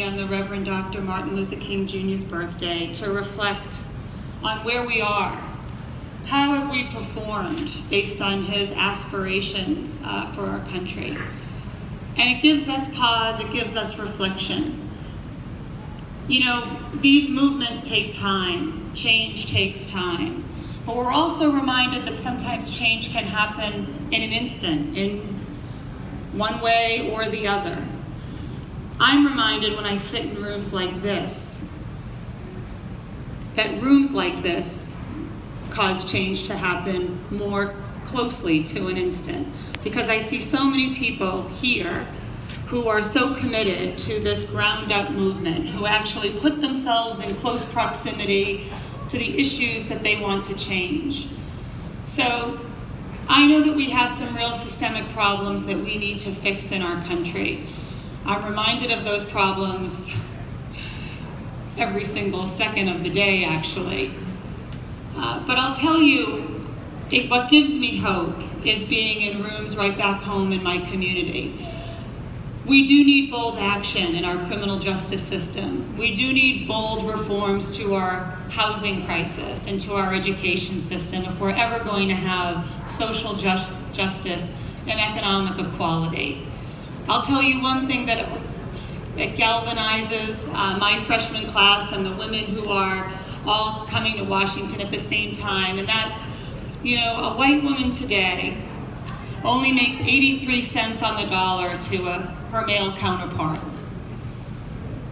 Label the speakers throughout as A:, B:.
A: on the Reverend Dr. Martin Luther King Jr.'s birthday to reflect on where we are. How have we performed based on his aspirations for our country? And it gives us pause, it gives us reflection. You know, these movements take time, change takes time, but we're also reminded that sometimes change can happen in an instant, in one way or the other. I'm reminded when I sit in rooms like this, that rooms like this cause change to happen more closely to an instant, because I see so many people here who are so committed to this ground-up movement, who actually put themselves in close proximity to the issues that they want to change. So I know that we have some real systemic problems that we need to fix in our country. I'm reminded of those problems every single second of the day, actually. But I'll tell you, what gives me hope is being in rooms right back home in my community. We do need bold action in our criminal justice system. We do need bold reforms to our housing crisis and to our education system if we're ever going to have social justice and economic equality. I'll tell you one thing that galvanizes my freshman class and the women who are all coming to Washington at the same time, and that's, you know, a white woman today only makes 83 cents on the dollar to her male counterpart.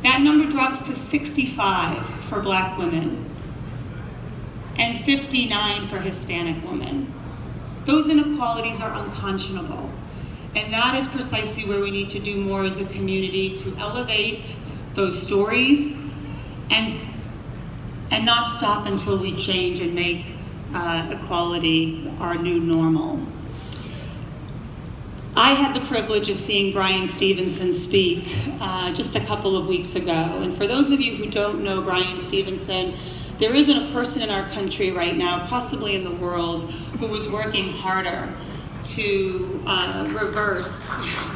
A: That number drops to 65 for black women and 59 for Hispanic women. Those inequalities are unconscionable. And that is precisely where we need to do more as a community, to elevate those stories and not stop until we change and make equality our new normal. I had the privilege of seeing Bryan Stevenson speak just a couple of weeks ago. And for those of you who don't know Bryan Stevenson, there isn't a person in our country right now, possibly in the world, who is working harder to reverse,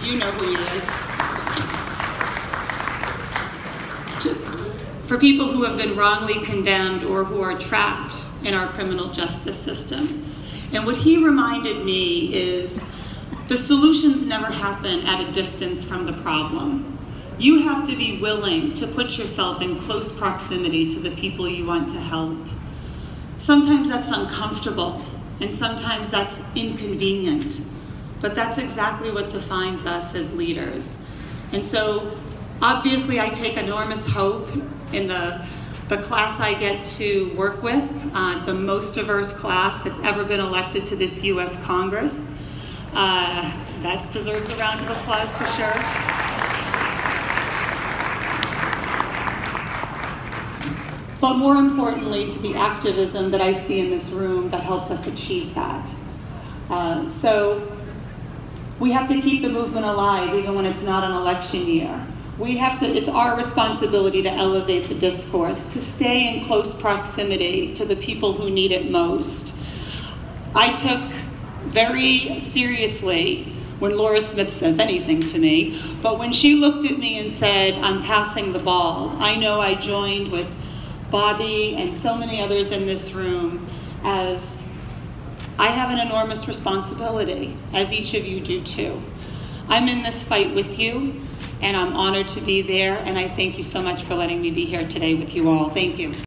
A: you know who he is, for people who have been wrongly condemned or who are trapped in our criminal justice system. And what he reminded me is the solutions never happen at a distance from the problem. You have to be willing to put yourself in close proximity to the people you want to help. Sometimes that's uncomfortable, and sometimes that's inconvenient, but that's exactly what defines us as leaders. And so, obviously, I take enormous hope in the class I get to work with, the most diverse class that's ever been elected to this U.S. Congress. That deserves a round of applause for sure. But more importantly, to the activism that I see in this room that helped us achieve that. So we have to keep the movement alive even when it's not an election year. It's our responsibility to elevate the discourse, to stay in close proximity to the people who need it most. I took very seriously when Laura Smith says anything to me, but when she looked at me and said, "I'm passing the ball," I know I joined with Bobby and so many others in this room, as I have an enormous responsibility, as each of you do too. I'm in this fight with you, and I'm honored to be there, and I thank you so much for letting me be here today with you all. Thank you.